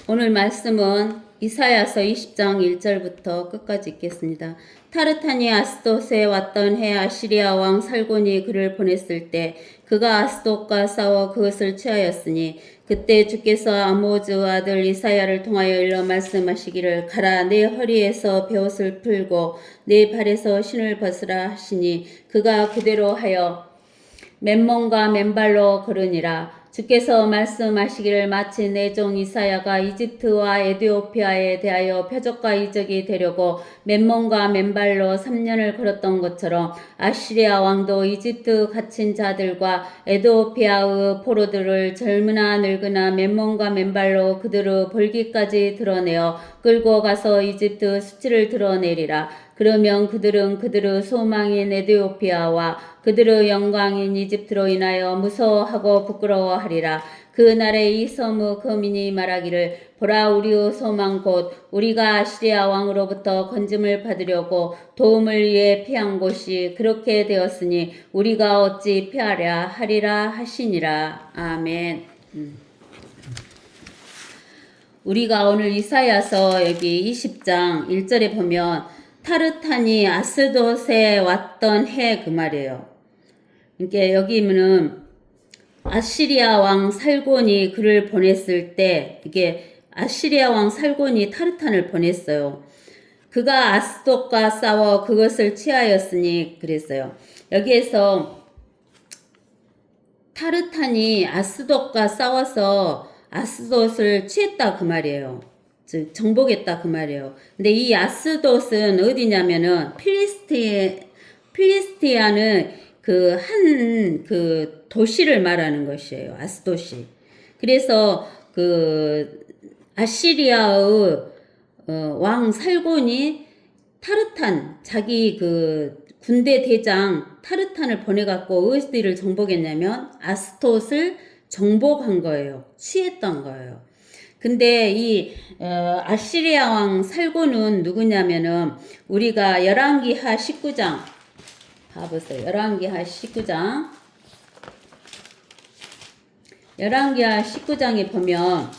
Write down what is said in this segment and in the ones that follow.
오늘 말씀은 이사야서 20장 1절부터 끝까지 읽겠습니다. 타르탄이 아스돗에 왔던 해 아시리아 왕 살곤이 그를 보냈을 때 그가 아스돗과 싸워 그것을 취하였으니 그때 주께서 아모즈 아들 이사야를 통하여 일러 말씀하시기를 가라 내 허리에서 베옷을 풀고 내 발에서 신을 벗으라 하시니 그가 그대로 하여 맨몸과 맨발로 걸으니라. 주께서 말씀하시기를 마치 내 종 이사야가 이집트와 에티오피아에 대하여 표적과 이적이 되려고 맨몸과 맨발로 3년을 걸었던 것처럼 아시리아 왕도 이집트 갇힌 자들과 에티오피아의 포로들을 젊으나 늙으나 맨몸과 맨발로 그들의 볼기까지 드러내어 끌고 가서 이집트 수치를 드러내리라. 그러면 그들은 그들의 소망인 에티오피아와 그들의 영광인 이집트로 인하여 무서워하고 부끄러워하리라. 그날에 이 섬의 거민이 말하기를 보라 우리의 소망 곧 우리가 아시리아 왕으로부터 건짐을 받으려고 도움을 위해 피한 곳이 그렇게 되었으니 우리가 어찌 피하랴 하리라 하시니라. 아멘. 우리가 오늘 이사야서 여기 20장 1절에 보면 타르탄이 아스돗에 왔던 해 그 말이에요. 그러니까 여기는 아시리아 왕 살곤이 그를 보냈을 때 이게 아시리아 왕 살곤이 타르탄을 보냈어요. 그가 아스돗과 싸워 그것을 취하였으니 그랬어요. 여기에서 타르탄이 아스돗과 싸워서 아스돗을 취했다 그 말이에요. 즉 정복했다 그 말이에요. 근데 이 아스돗은 어디냐면은 필리스티아는 그 도시를 말하는 것이에요. 아스돗이. 그래서 그 아시리아의 왕 살곤이 타르탄 자기 그 군대 대장 타르탄을 보내갖고 어디를 정복했냐면 아스돗을 정복한 거예요. 취했던 거예요. 근데 이 아시리아 왕 살곤은 누구냐면은 우리가 열왕기하 19장 봐보세요. 열왕기하 19장 열왕기하 19장에 보면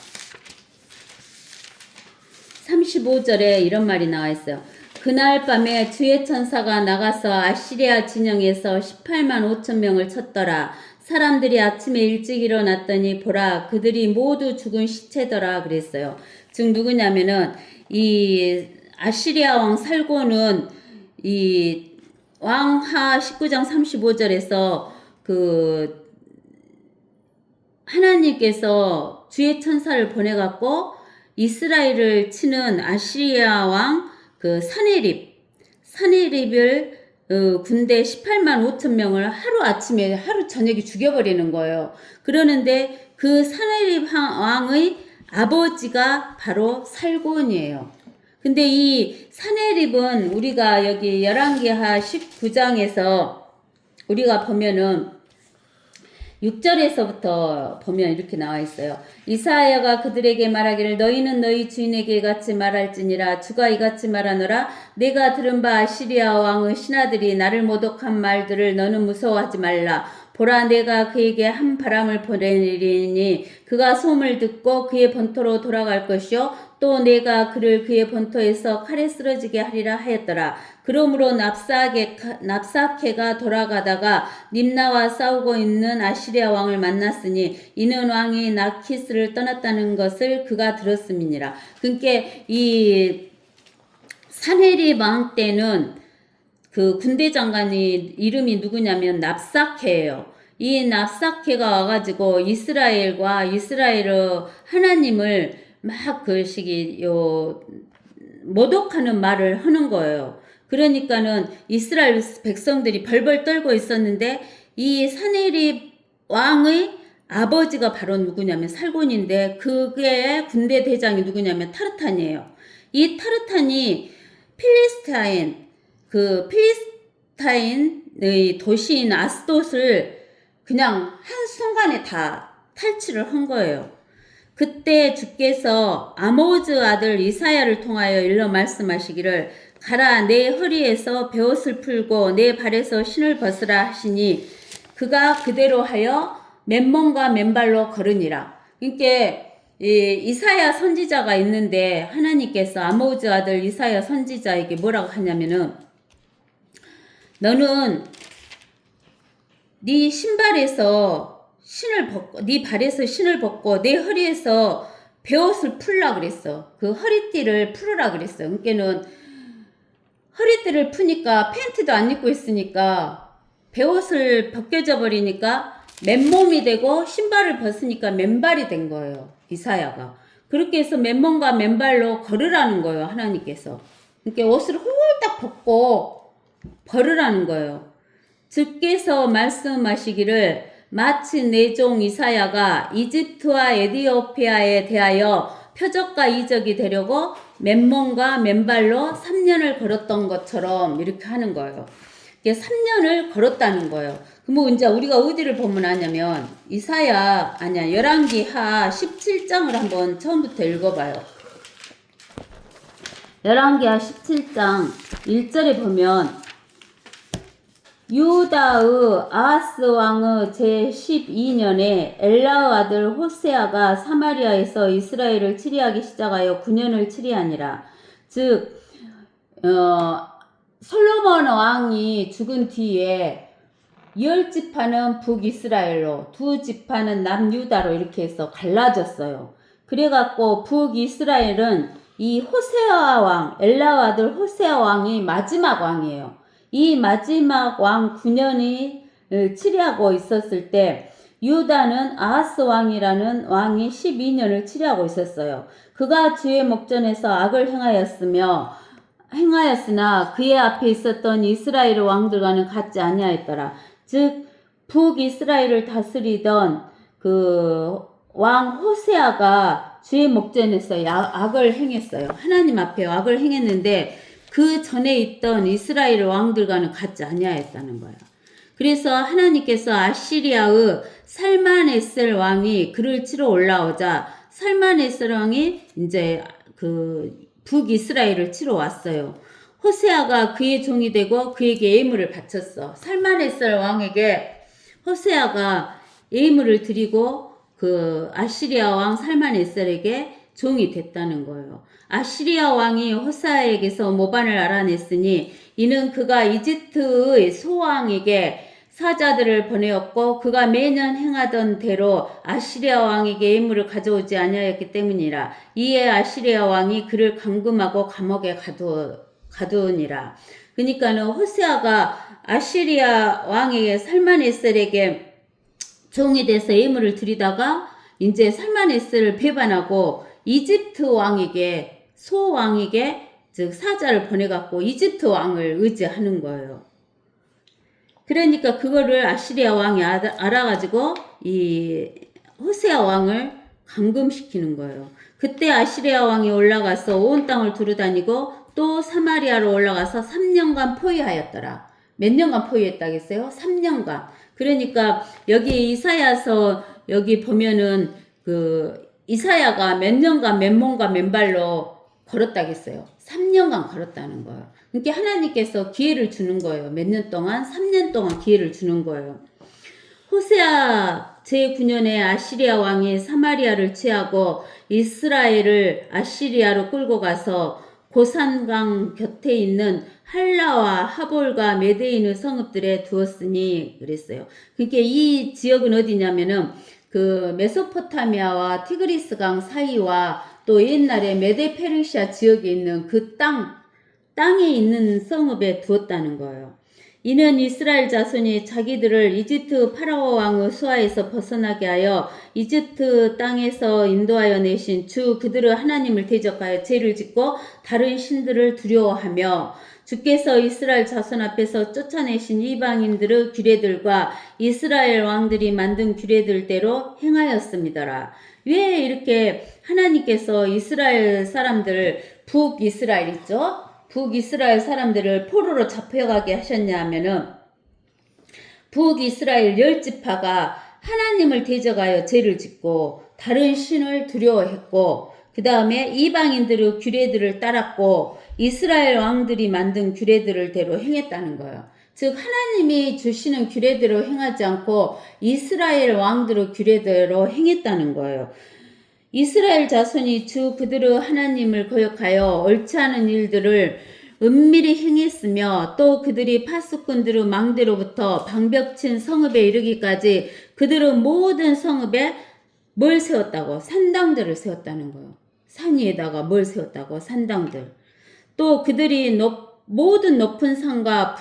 35절에 이런 말이 나와 있어요. 그날 밤에 주의 천사가 나가서 아시리아 진영에서 18만 5천 명을 쳤더라. 사람들이 아침에 일찍 일어났더니 보라 그들이 모두 죽은 시체더라 그랬어요. 즉 누구냐면은 이 아시리아 왕 살곤은 이 왕하 19장 35절에서 그 하나님께서 주의 천사를 보내갖고 이스라엘을 치는 아시리아 왕 그 사네립을 군대 18만 5천 명을 하루 저녁에 죽여버리는 거예요. 그러는데 그 사네립 왕의 아버지가 바로 살곤이에요. 근데 이 사네립은 우리가 여기 열왕기하 19장에서 우리가 보면은 6절에서부터 보면 이렇게 나와 있어요. 이사야가 그들에게 말하기를 너희는 너희 주인에게 같이 말할지니라 주가 이같이 말하노라 내가 들은 바 아시리아 왕의 신하들이 나를 모독한 말들을 너는 무서워하지 말라. 보라 내가 그에게 한 바람을 보내리니 그가 소음을 듣고 그의 본토로 돌아갈 것이요 또 내가 그를 그의 본토에서 칼에 쓰러지게 하리라 하였더라. 그러므로 납사케가 돌아가다가 림나와 싸우고 있는 아시리아 왕을 만났으니 이는 왕이 나키스를 떠났다는 것을 그가 들었음이니라. 그러니까 이 사네립 왕 때는 그 군대 장관이 이름이 누구냐면 납사케예요. 이 납사케가 와가지고 이스라엘과 이스라엘의 하나님을 막 그 시기 모독하는 말을 하는 거예요. 그러니까는 이스라엘 백성들이 벌벌 떨고 있었는데 이 사네립 왕의 아버지가 바로 누구냐면 살곤인데 그게 군대 대장이 누구냐면 타르탄이에요. 이 타르탄이 필리스타인의 도시인 아스돗을 그냥 한순간에 다 탈취를 한 거예요. 그때 주께서 아모즈 아들 이사야를 통하여 일러 말씀하시기를 가라 내 허리에서 베옷을 풀고 내 발에서 신을 벗으라 하시니 그가 그대로 하여 맨몸과 맨발로 걸으니라. 그러니까 이사야 선지자가 있는데 하나님께서 아모즈 아들 이사야 선지자에게 뭐라고 하냐면은 너는 네 신발에서 신을 벗고 네 발에서 신을 벗고 내 허리에서 베옷을 풀라 그랬어. 그 허리띠를 풀으라 그랬어. 그러니까는 허리띠를 푸니까 팬티도 안 입고 있으니까 베옷을 벗겨져 버리니까 맨몸이 되고 신발을 벗으니까 맨발이 된 거예요. 이사야가. 그렇게 해서 맨몸과 맨발로 걸으라는 거예요. 하나님께서. 그러니까 옷을 홀딱 벗고 걸으라는 거예요. 주께서 말씀하시기를 마치 내 종 이사야가 이집트와 에디오피아에 대하여 표적과 이적이 되려고 맨몸과 맨발로 3년을 걸었던 것처럼 이렇게 하는 거예요. 3년을 걸었다는 거예요. 그럼 이제 우리가 어디를 보면 아냐면 이사야 아니야 열왕기하 17장을 한번 처음부터 읽어봐요. 열왕기하 17장 1절에 보면 유다의 아하스 왕의 제12년에 엘라의 아들 호세아가 사마리아에서 이스라엘을 치리하기 시작하여 9년을 치리하니라. 즉 솔로몬 왕이 죽은 뒤에 10지파는 북이스라엘로 2지파는 남유다로 이렇게 해서 갈라졌어요. 그래갖고 북이스라엘은 이 호세아 왕, 엘라의 아들 호세아 왕이 마지막 왕이에요. 이 마지막 왕 9년이 치리하고 있었을 때 유다는 아하스 왕이라는 왕이 12년을 치리하고 있었어요. 그가 주의 목전에서 악을 행하였으나 그의 앞에 있었던 이스라엘 왕들과는 같지 아니하였더라. 즉 북이스라엘을 다스리던 그 왕 호세아가 주의 목전에서 악을 행했어요. 하나님 앞에 악을 행했는데 그 전에 있던 이스라엘 왕들과는 같지 아니하였다는 거예요. 그래서 하나님께서 아시리아의 살만에셀 왕이 그를 치러 올라오자 살만에셀 왕이 이제 그 북이스라엘을 치러 왔어요. 호세아가 그의 종이 되고 그에게 예물을 바쳤어. 살만에셀 왕에게 호세아가 예물을 드리고 그 아시리아 왕 살만에셀에게 종이 됐다는 거예요. 아시리아 왕이 호세아에게서 모반을 알아냈으니 이는 그가 이집트의 소왕에게 사자들을 보내었고 그가 매년 행하던 대로 아시리아 왕에게 예물을 가져오지 아니하였기 때문이라. 이에 아시리아 왕이 그를 감금하고 감옥에 가두니라. 그러니까는 호세아가 아시리아 왕에게 살만에셀에게 종이 돼서 예물을 드리다가 이제 살만에셀을 배반하고 이집트 왕에게 소왕에게 즉 사자를 보내갖고 이집트 왕을 의지하는 거예요. 그러니까 그거를 아시리아 왕이 알아가지고 이 호세아 왕을 감금시키는 거예요. 그때 아시리아 왕이 올라가서 온 땅을 두루다니고 또 사마리아로 올라가서 3년간 포위하였더라. 몇 년간 포위했다겠어요? 3년간. 그러니까 여기 이사야서 여기 보면은 그 이사야가 몇 년간 맨몸과 맨발로 걸었다겠어요. 3년간 걸었다는 거예요. 그러니까 하나님께서 기회를 주는 거예요. 몇 년 동안? 3년 동안 기회를 주는 거예요. 호세아 제9년에 아시리아 왕이 사마리아를 취하고 이스라엘을 아시리아로 끌고 가서 고산강 곁에 있는 할라와 하볼과 메데인의 성읍들에 두었으니 그랬어요. 그러니까 이 지역은 어디냐면은 그 메소포타미아와 티그리스강 사이와 또 옛날에 메데 페르시아 지역에 있는 그 땅에 있는 성읍에 두었다는 거예요. 이는 이스라엘 자손이 자기들을 이집트 파라오 왕의 수하에서 벗어나게 하여 이집트 땅에서 인도하여 내신 주 그들의 하나님을 대적하여 죄를 짓고 다른 신들을 두려워하며 주께서 이스라엘 자손 앞에서 쫓아내신 이방인들의 규례들과 이스라엘 왕들이 만든 규례들대로 행하였습니다라. 왜 이렇게 하나님께서 이스라엘 사람들을 북이스라엘 있죠? 북이스라엘 사람들을 포로로 잡혀가게 하셨냐 하면은 북이스라엘 10지파가 하나님을 대적하여 죄를 짓고 다른 신을 두려워했고 그 다음에 이방인들의 규례들을 따랐고 이스라엘 왕들이 만든 규례들을 대로 행했다는 거예요. 즉 하나님이 주시는 규례대로 행하지 않고 이스라엘 왕들의 규례대로 행했다는 거예요. 이스라엘 자손이 주 그들의 하나님을 거역하여 옳지 않은 일들을 은밀히 행했으며 또 그들이 파수꾼들의 망대로부터 방벽친 성읍에 이르기까지 그들의 모든 성읍에 뭘 세웠다고? 산당들을 세웠다는 거예요. 산 위에다가 뭘 세웠다고? 산당들. 또 그들이 모든 높은 산과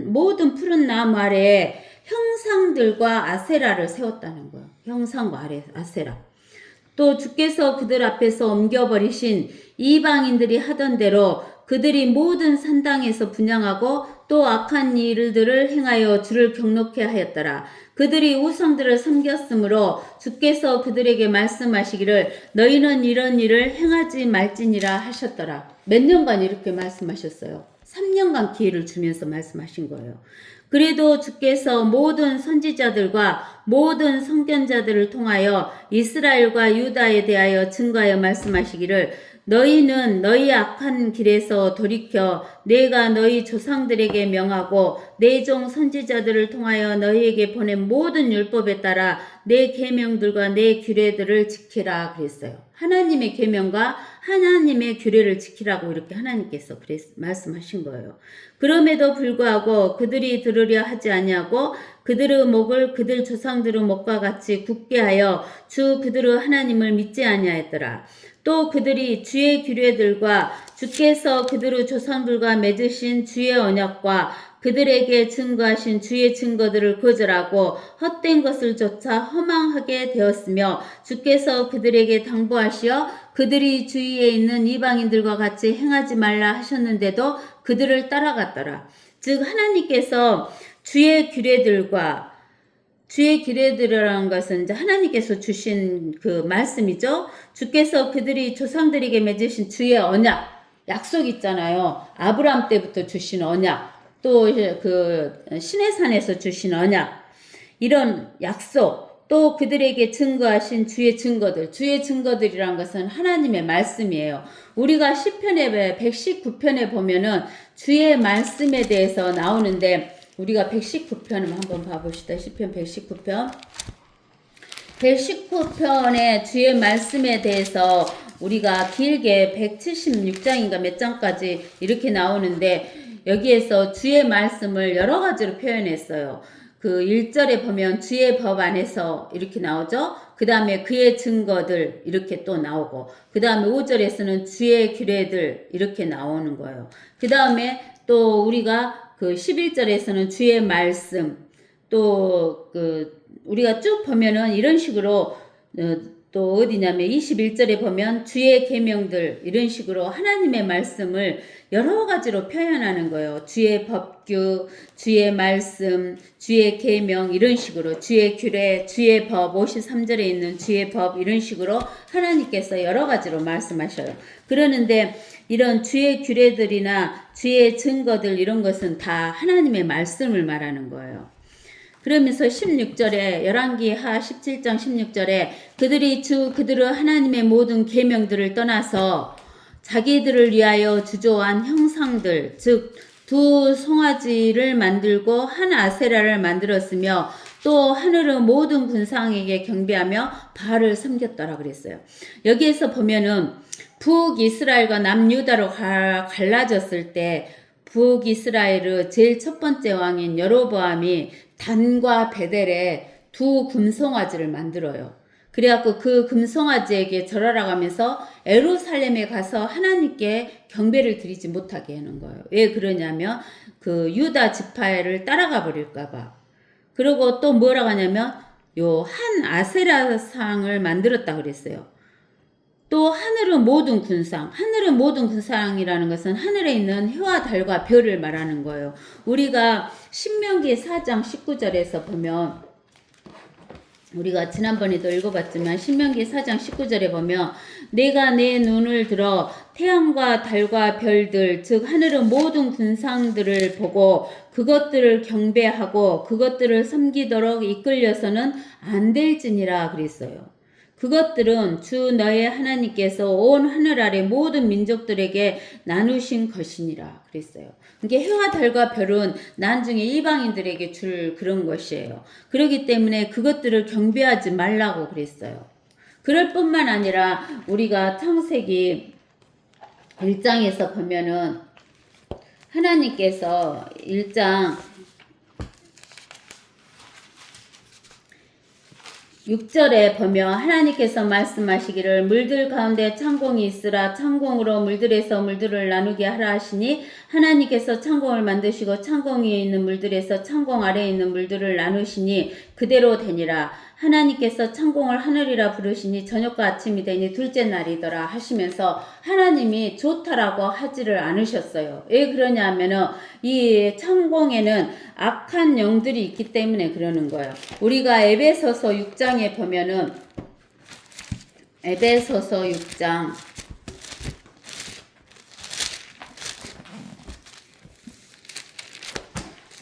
모든 푸른 나무 아래에 형상들과 아세라를 세웠다는 거예요. 형상과 아세라. 또 주께서 그들 앞에서 옮겨버리신 이방인들이 하던 대로 그들이 모든 산당에서 분향하고 또 악한 일들을 행하여 주를 경노케 하였더라. 그들이 우상들을 섬겼으므로 주께서 그들에게 말씀하시기를 너희는 이런 일을 행하지 말지니라 하셨더라. 몇 년간 이렇게 말씀하셨어요. 3년간 기회를 주면서 말씀하신 거예요. 그래도 주께서 모든 선지자들과 모든 선견자들을 통하여 이스라엘과 유다에 대하여 증거하여 말씀하시기를 너희는 너희 악한 길에서 돌이켜 내가 너희 조상들에게 명하고 내 종 선지자들을 통하여 너희에게 보낸 모든 율법에 따라 내 계명들과 내 규례들을 지키라 그랬어요. 하나님의 계명과 하나님의 규례를 지키라고 이렇게 하나님께서 말씀하신 거예요. 그럼에도 불구하고 그들이 들으려 하지 아니하고 그들의 목을 그들 조상들의 목과 같이 굳게 하여 주 그들의 하나님을 믿지 아니하였더라. 또 그들이 주의 규례들과 주께서 그들의 조상들과 맺으신 주의 언약과 그들에게 증거하신 주의 증거들을 거절하고 헛된 것을 조차 허망하게 되었으며 주께서 그들에게 당부하시어 그들이 주위에 있는 이방인들과 같이 행하지 말라 하셨는데도 그들을 따라갔더라. 즉 하나님께서 주의 규례들이라는 것은 이제 하나님께서 주신 그 말씀이죠. 주께서 그들이 조상들에게 맺으신 주의 언약, 약속 있잖아요. 아브라함 때부터 주신 언약, 또 그 시내산에서 주신 언약, 이런 약속, 또 그들에게 증거하신 주의 증거들이란 것은 하나님의 말씀이에요. 우리가 시편의 119편에 보면은 주의 말씀에 대해서 나오는데 우리가 119편을 한번 봐봅시다. 시편 119편. 119편의 주의 말씀에 대해서 우리가 길게 176장인가 몇 장까지 이렇게 나오는데 여기에서 주의 말씀을 여러 가지로 표현했어요. 그 1절에 보면 주의 법 안에서 이렇게 나오죠. 그 다음에 그의 증거들 이렇게 또 나오고 그 다음에 5절에서는 주의 규례들 이렇게 나오는 거예요. 그 다음에 또 우리가 그 11절에서는 주의 말씀 또 우리가 쭉 보면은 이런 식으로 또 어디냐면 21절에 보면 주의 계명들 이런 식으로 하나님의 말씀을 여러 가지로 표현하는 거예요. 주의 법규, 주의 말씀, 주의 계명 이런 식으로 주의 규례, 주의 법 53절에 있는 주의 법 이런 식으로 하나님께서 여러 가지로 말씀하셔요. 그러는데 이런 주의 규례들이나 주의 증거들 이런 것은 다 하나님의 말씀을 말하는 거예요. 그러면서 16절에 열왕기하 17장 16절에 그들이 그들의 하나님의 모든 계명들을 떠나서 자기들을 위하여 주조한 형상들 즉 두 송아지를 만들고 한 아세라를 만들었으며 또 하늘의 모든 군상에게 경배하며 바알을 섬겼더라 그랬어요. 여기에서 보면은 북이스라엘과 남유다로 갈라졌을 때 북이스라엘의 제일 첫 번째 왕인 여로보암이 단과 베델에 두 금송아지를 만들어요. 그래갖고 그 금송아지에게 절하라고 하면서 에루살렘에 가서 하나님께 경배를 드리지 못하게 하는 거예요. 왜 그러냐면 그 유다 지파를 따라가 버릴까봐. 그리고 또 뭐라고 하냐면 요 한 아세라상을 만들었다 그랬어요. 또 하늘은 모든 군상이라는 것은 하늘에 있는 해와 달과 별을 말하는 거예요. 우리가 신명기 4장 19절에서 보면 우리가 지난번에도 읽어봤지만 신명기 4장 19절에 보면 내가 내 눈을 들어 태양과 달과 별들 즉 하늘의 모든 군상들을 보고 그것들을 경배하고 그것들을 섬기도록 이끌려서는 안 될지니라 그랬어요. 그것들은 주 너의 하나님께서 온 하늘 아래 모든 민족들에게 나누신 것이니라 그랬어요. 이게 해와 달과 별은 나중에 이방인들에게 줄 그런 것이에요. 그렇기 때문에 그것들을 경배하지 말라고 그랬어요. 그럴 뿐만 아니라 우리가 창세기 1장에서 보면은 하나님께서 1장 6절에 보면 하나님께서 말씀하시기를 물들 가운데 창공이 있으라 창공으로 물들에서 물들을 나누게 하라 하시니 하나님께서 창공을 만드시고 창공 위에 있는 물들에서 창공 아래에 있는 물들을 나누시니 그대로 되니라. 하나님께서 창공을 하늘이라 부르시니 저녁과 아침이 되니 둘째 날이더라 하시면서 하나님이 좋다라고 하지를 않으셨어요. 왜 그러냐 하면은 이 창공에는 악한 영들이 있기 때문에 그러는 거예요. 우리가 에베소서 6장에 보면은 에베소서 6장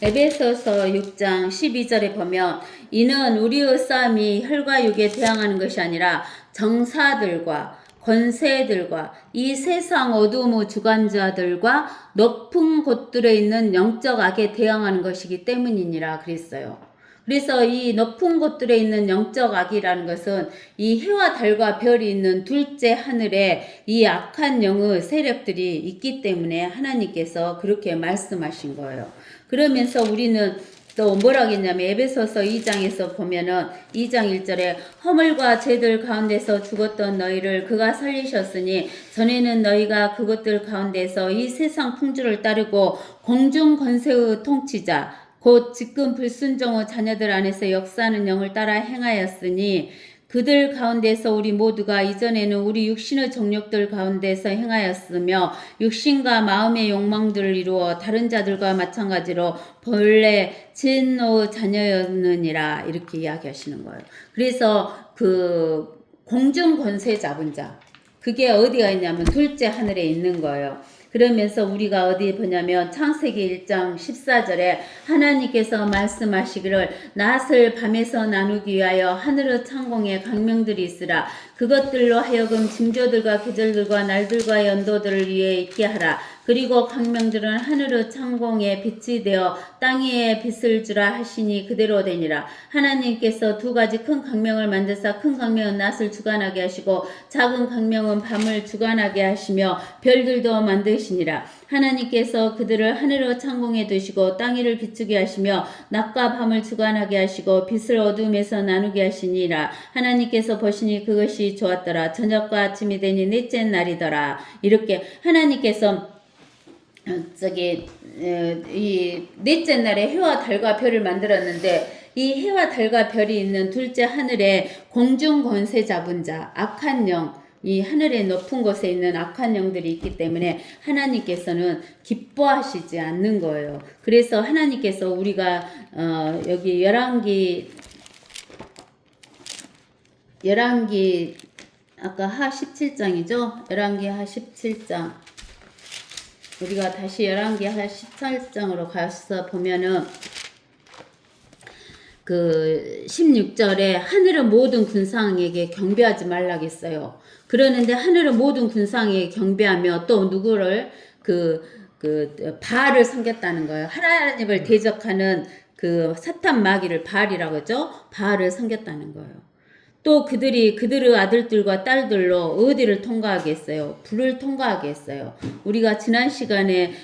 에베소서 6장 12절에 보면 이는 우리의 싸움이 혈과 육에 대항하는 것이 아니라 정사들과 권세들과 이 세상 어두움의 주관자들과 높은 곳들에 있는 영적 악에 대항하는 것이기 때문이니라 그랬어요. 그래서 이 높은 곳들에 있는 영적 악이라는 것은 이 해와 달과 별이 있는 둘째 하늘에 이 악한 영의 세력들이 있기 때문에 하나님께서 그렇게 말씀하신 거예요. 그러면서 우리는 또 뭐라 하겠냐면 에베소서 2장에서 보면은 2장 1절에 허물과 죄들 가운데서 죽었던 너희를 그가 살리셨으니 전에는 너희가 그것들 가운데서 이 세상 풍주를 따르고 공중 권세의 통치자 곧 지금 불순종의 자녀들 안에서 역사하는 영을 따라 행하였으니 그들 가운데서 우리 모두가 이전에는 우리 육신의 정욕들 가운데서 행하였으며 육신과 마음의 욕망들을 이루어 다른 자들과 마찬가지로 본래 진노의 자녀였느니라 이렇게 이야기하시는 거예요. 그래서 그 공중 권세 잡은 자 그게 어디가 있냐면 둘째 하늘에 있는 거예요. 그러면서 우리가 어디 보냐면 창세기 1장 14절에 하나님께서 말씀하시기를 낫을 밤에서 나누기 위하여 하늘의 창공에 강명들이 있으라. 그것들로 하여금 징조들과 계절들과 날들과 연도들을 위해 있게 하라. 그리고 강명들은 하늘의 창공에 빛이 되어 땅 위에 빛을 주라 하시니 그대로 되니라. 하나님께서 두 가지 큰 강명을 만드사 큰 강명은 낮을 주관하게 하시고 작은 강명은 밤을 주관하게 하시며 별들도 만드시니라. 하나님께서 그들을 하늘의 창공에 두시고 땅 위를 비추게 하시며 낮과 밤을 주관하게 하시고 빛을 어둠에서 나누게 하시니라. 하나님께서 보시니 그것이 좋았더라. 저녁과 아침이 되니 넷째 날이더라. 이렇게 하나님께서 이 넷째 날에 해와 달과 별을 만들었는데 이 해와 달과 별이 있는 둘째 하늘에 공중 권세 잡은 자 악한 영 이 하늘의 높은 곳에 있는 악한 영들이 있기 때문에 하나님께서는 기뻐하시지 않는 거예요. 그래서 하나님께서 우리가 여기 열왕기 아까 하 17장이죠? 열왕기 하 17장 우리가 다시 열왕기 하 18장으로 가서 보면은 그 16절에 하늘의 모든 군상에게 경배하지 말라겠어요. 그러는데 하늘의 모든 군상에게 경배하며 또 누구를 바알을 섬겼다는 거예요. 하나님을 대적하는 그 사탄 마귀를 바알이라고 하죠. 바알을 섬겼다는 거예요. 또 그들의 아들들과 딸들로 어디를 통과하게 했어요? 불을 통과하게 했어요. 우리가 지난 시간에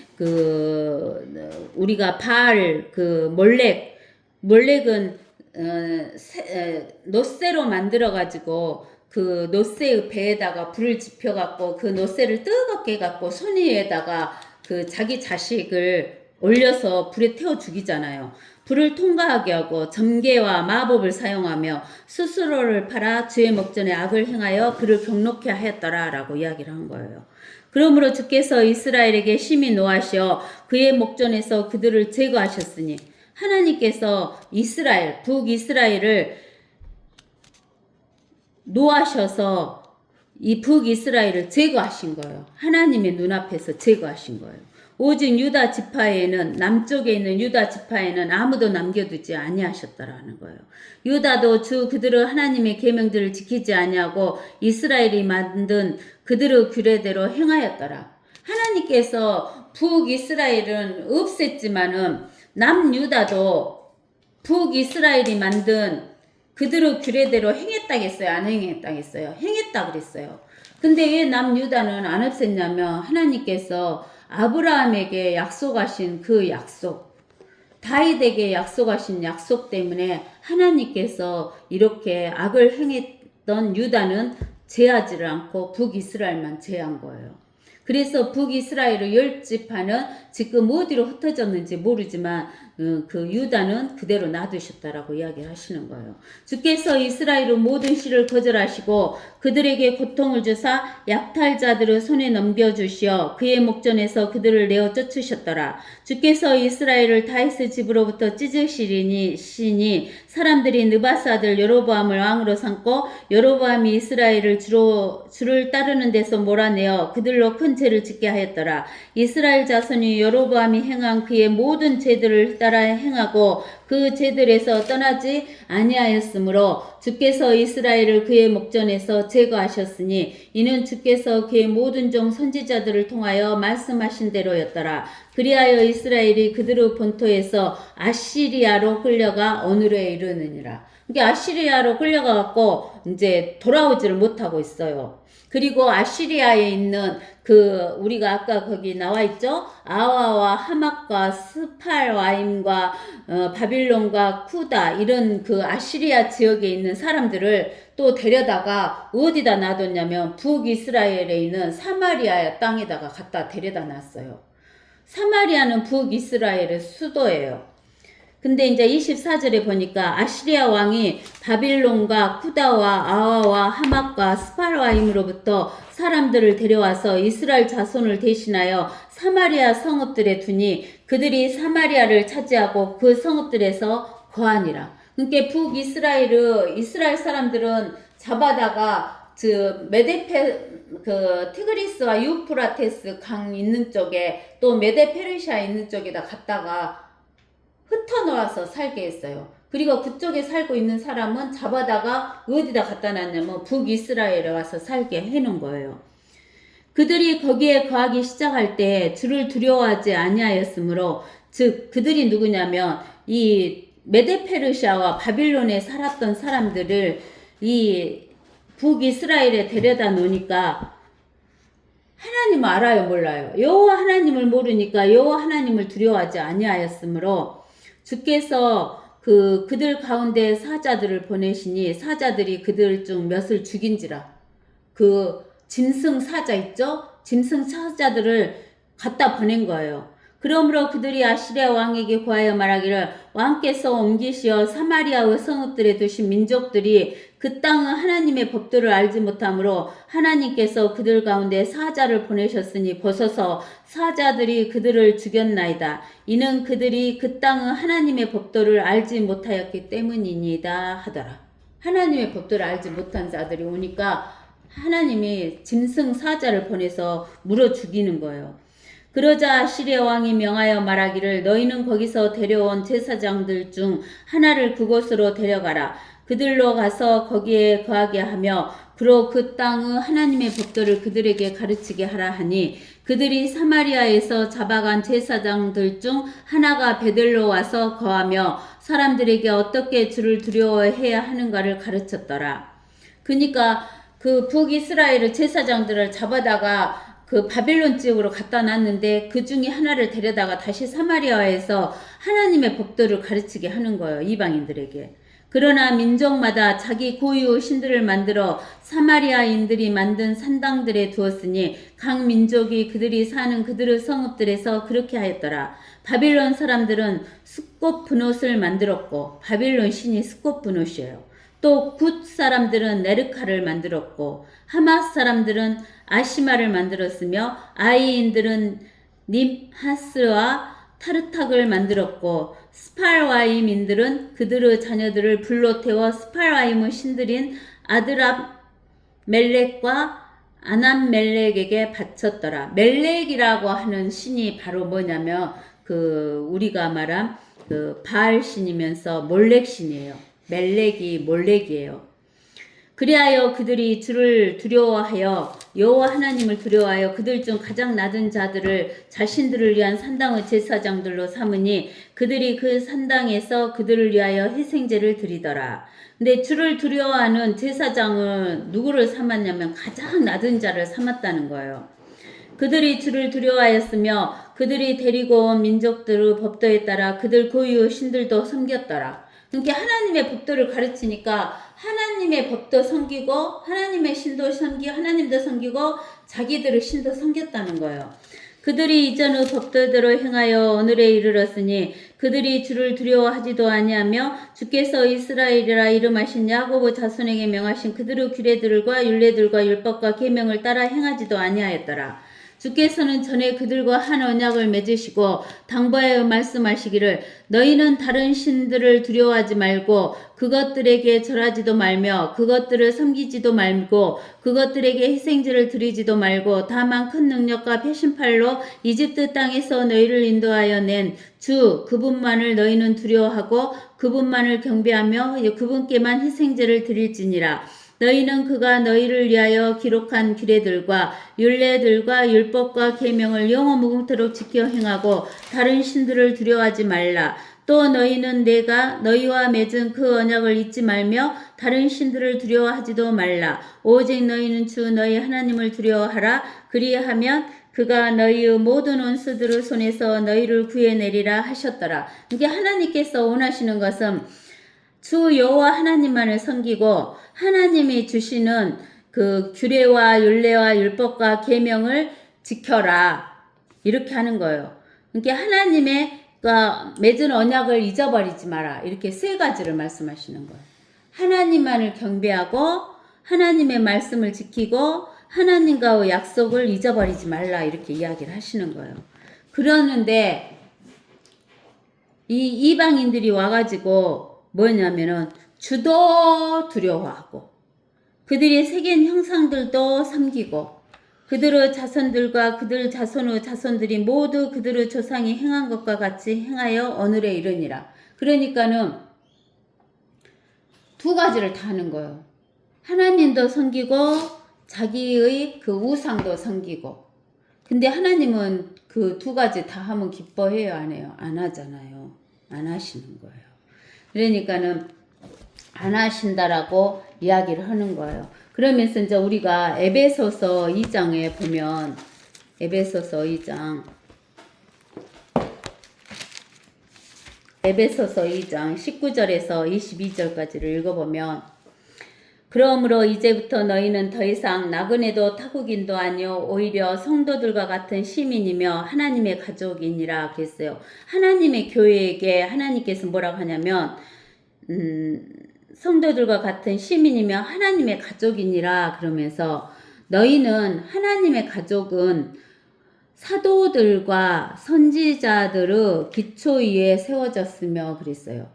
우리가 바알 몰렉은 노새로 만들어 가지고 그 노새의 배에다가 불을 지펴 갖고 그 노새를 뜨겁게 갖고 손 위에다가 그 자기 자식을 올려서 불에 태워 죽이잖아요. 불을 통과하게 하고 점괘와 마법을 사용하며 스스로를 팔아 주의 목전에 악을 행하여 그를 경록케 하였더라 라고 이야기를 한 거예요. 그러므로 주께서 이스라엘에게 심히 노하시어 그의 목전에서 그들을 제거하셨으니 하나님께서 북이스라엘을 노하셔서 이 북이스라엘을 제거하신 거예요. 하나님의 눈앞에서 제거하신 거예요. 오직 유다 지파에는 남쪽에 있는 유다 지파에는 아무도 남겨두지 아니하셨더라는 거예요. 유다도 그들의 하나님의 계명들을 지키지 아니하고 이스라엘이 만든 그들의 규례대로 행하였더라. 하나님께서 북이스라엘은 없앴지만은 남유다도 북이스라엘이 만든 그대로 규례대로 행했다겠어요? 안 행했다겠어요? 행했다 그랬어요. 근데 왜 남유다는 안 없앴냐면 하나님께서 아브라함에게 약속하신 그 약속, 다윗에게 약속하신 약속 때문에 하나님께서 이렇게 악을 행했던 유다는 제하지를 않고 북이스라엘만 제한 거예요. 그래서 북이스라엘의 10지파는 지금 어디로 흩어졌는지 모르지만 그 유다는 그대로 놔두셨다라고 이야기를 하시는 거예요. 주께서 이스라엘의 모든 씨를 거절하시고 그들에게 고통을 주사 약탈자들을 손에 넘겨주시어 그의 목전에서 그들을 내어 쫓으셨더라. 주께서 이스라엘을 다윗의 집으로부터 찢으시니 사람들이 느바스 아들 여로보암을 왕으로 삼고 여로보암이 이스라엘을 주를 따르는 데서 몰아내어 그들로 큰 죄를 짓게 하였더라. 이스라엘 자손이 여로보암이 행한 그의 모든 죄들을 따라 행하고 그 죄들에서 떠나지 아니하였으므로 주께서 이스라엘을 그의 목전에서 제거하셨으니 이는 주께서 그의 모든 종 선지자들을 통하여 말씀하신 대로였더라. 그리하여 이스라엘이 그들의 본토에서 아시리아로 끌려가 오늘에 이르느니라. 그러니까 아시리아로 끌려가 갖고 이제 돌아오지를 못하고 있어요. 그리고 아시리아에 있는 그 우리가 아까 거기 나와 있죠. 아와와 하막과 스팔와임과 바빌론과 쿠다 이런 그 아시리아 지역에 있는 사람들을 또 데려다가 어디다 놔뒀냐면 북이스라엘에 있는 사마리아 땅에다가 갖다 데려다 놨어요. 사마리아는 북이스라엘의 수도예요. 근데 이제 24절에 보니까 아시리아 왕이 바빌론과 쿠다와 아와와 하막과 스팔와임으로부터 사람들을 데려와서 이스라엘 자손을 대신하여 사마리아 성읍들에 두니 그들이 사마리아를 차지하고 그 성읍들에서 거하니라. 그러니까 이스라엘 사람들은 잡아다가 티그리스와 유프라테스 강 있는 쪽에 또 메데페르시아 있는 쪽에다 갔다가 흩어놓아서 살게 했어요. 그리고 그쪽에 살고 있는 사람은 잡아다가 어디다 갖다 놨냐면 북이스라엘에 와서 살게 해놓은 거예요. 그들이 거기에 거하기 시작할 때 주를 두려워하지 아니하였으므로 즉 그들이 누구냐면 이 메데페르시아와 바빌론에 살았던 사람들을 이 북이스라엘에 데려다 놓으니까 하나님을 알아요 몰라요? 여호와 하나님을 모르니까 여호와 하나님을 두려워하지 아니하였으므로 주께서 그들 가운데 사자들을 보내시니 사자들이 그들 중 몇을 죽인지라. 그 짐승 사자 있죠? 짐승 사자들을 갖다 보낸 거예요. 그러므로 그들이 아시리아 왕에게 구하여 말하기를 왕께서 옮기시어 사마리아의 성읍들에 두신 민족들이 그 땅은 하나님의 법도를 알지 못하므로 하나님께서 그들 가운데 사자를 보내셨으니 보소서 사자들이 그들을 죽였나이다. 이는 그들이 그 땅은 하나님의 법도를 알지 못하였기 때문이니다 하더라. 하나님의 법도를 알지 못한 자들이 오니까 하나님이 짐승 사자를 보내서 물어 죽이는 거예요. 그러자 아시리아 왕이 명하여 말하기를 너희는 거기서 데려온 제사장들 중 하나를 그곳으로 데려가라. 그들로 가서 거기에 거하게 하며 그로 그 땅의 하나님의 법도를 그들에게 가르치게 하라 하니 그들이 사마리아에서 잡아간 제사장들 중 하나가 베들로 와서 거하며 사람들에게 어떻게 주를 두려워해야 하는가를 가르쳤더라. 그러니까 그 북이스라엘의 제사장들을 잡아다가 그 바빌론 지역으로 갖다 놨는데 그 중에 하나를 데려다가 다시 사마리아에서 하나님의 법도를 가르치게 하는 거예요. 이방인들에게. 그러나 민족마다 자기 고유의 신들을 만들어 사마리아인들이 만든 산당들에 두었으니 각 민족이 그들이 사는 그들의 성읍들에서 그렇게 하였더라. 바빌론 사람들은 스꽃 분옷을 만들었고 바빌론 신이 스꽃 분옷이에요. 또 굿 사람들은 네르카를 만들었고 하맛 사람들은 아시마를 만들었으며 아이인들은 님하스와 타르탁을 만들었고 스팔와임인들은 그들의 자녀들을 불로 태워 스팔와임의 신들인 아드랍 멜렉과 아남멜렉에게 바쳤더라. 멜렉이라고 하는 신이 바로 뭐냐면 우리가 말한 바알 신이면서 몰렉 신이에요. 멜렉이 몰렉이에요. 그리하여 그들이 주를 두려워하여 여호와 하나님을 두려워하여 그들 중 가장 낮은 자들을 자신들을 위한 산당의 제사장들로 삼으니 그들이 그 산당에서 그들을 위하여 희생제를 드리더라. 근데 주를 두려워하는 제사장은 누구를 삼았냐면 가장 낮은 자를 삼았다는 거예요. 그들이 주를 두려워하였으며 그들이 데리고 온 민족들의 법도에 따라 그들 고유의 신들도 섬겼더라. 그러니까 하나님의 법도를 가르치니까 하나님의 법도 섬기고 하나님의 신도 섬기고 하나님도 섬기고 자기들의 신도 섬겼다는 거예요. 그들이 이전의 법도대로 행하여 오늘에 이르렀으니 그들이 주를 두려워하지도 아니하며 주께서 이스라엘이라 이름하신 야고보 자손에게 명하신 그들의 규례들과 율례들과 율법과 계명을 따라 행하지도 아니하였더라. 주께서는 전에 그들과 한 언약을 맺으시고 당부하여 말씀하시기를 너희는 다른 신들을 두려워하지 말고 그것들에게 절하지도 말며 그것들을 섬기지도 말고 그것들에게 희생제를 드리지도 말고 다만 큰 능력과 배신팔로 이집트 땅에서 너희를 인도하여 낸 주 그분만을 너희는 두려워하고 그분만을 경배하며 그분께만 희생제를 드릴지니라. 너희는 그가 너희를 위하여 기록한 규례들과 율례들과 율법과 계명을 영원무궁토록 지켜 행하고 다른 신들을 두려워하지 말라. 또 너희는 내가 너희와 맺은 그 언약을 잊지 말며 다른 신들을 두려워하지도 말라. 오직 너희는 주 너희 하나님을 두려워하라. 그리하면 그가 너희의 모든 원수들의 손에서 너희를 구해내리라 하셨더라. 이게 하나님께서 원하시는 것은 주 여호와 하나님만을 섬기고 하나님이 주시는 그 규례와 율례와 율법과 계명을 지켜라. 이렇게 하는 거예요. 그러니까 하나님의 맺은 언약을 잊어버리지 마라. 이렇게 세 가지를 말씀하시는 거예요. 하나님만을 경배하고 하나님의 말씀을 지키고 하나님과의 약속을 잊어버리지 말라. 이렇게 이야기를 하시는 거예요. 그러는데 이 이방인들이 와가지고 뭐냐면은 주도 두려워하고 그들이 새긴 형상들도 섬기고 그들의 자손들과 그들 자손의 자손들이 모두 그들의 조상이 행한 것과 같이 행하여 오늘에 이르니라. 그러니까는 두 가지를 다 하는 거예요. 하나님도 섬기고 자기의 그 우상도 섬기고. 근데 하나님은 그 두 가지 다 하면 기뻐해요, 안 해요? 안 하잖아요. 안 하시는 거예요. 그러니까는 안 하신다라고 이야기를 하는 거예요. 그러면서 이제 우리가 에베소서 2장에 보면 에베소서 2장 19절에서 22절까지를 읽어보면 그러므로 이제부터 너희는 더 이상 나그네도 타국인도 아니요 오히려 성도들과 같은 시민이며 하나님의 가족이니라 그랬어요. 하나님의 교회에게 하나님께서 뭐라고 하냐면 성도들과 같은 시민이며 하나님의 가족이니라 그러면서 너희는 하나님의 가족은 사도들과 선지자들의 기초 위에 세워졌으며 그랬어요.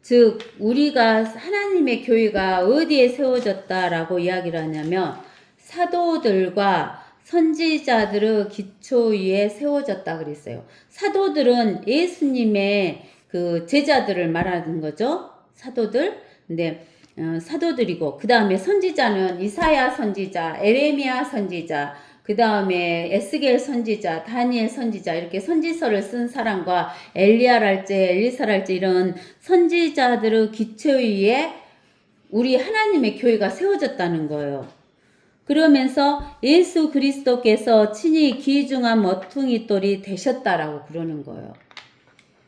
즉 우리가 하나님의 교회가 어디에 세워졌다라고 이야기를 하냐면 사도들과 선지자들의 기초 위에 세워졌다 그랬어요. 사도들은 예수님의 그 제자들을 말하는 거죠. 사도들. 근데 사도들이고 그 다음에 선지자는 이사야 선지자, 에레미야 선지자, 그 다음에 에스겔 선지자, 다니엘 선지자 이렇게 선지서를 쓴 사람과 엘리야랄지 엘리사랄지 이런 선지자들의 기초 위에 우리 하나님의 교회가 세워졌다는 거예요. 그러면서 예수 그리스도께서 친히 귀중한 모퉁이 돌이 되셨다라고 그러는 거예요.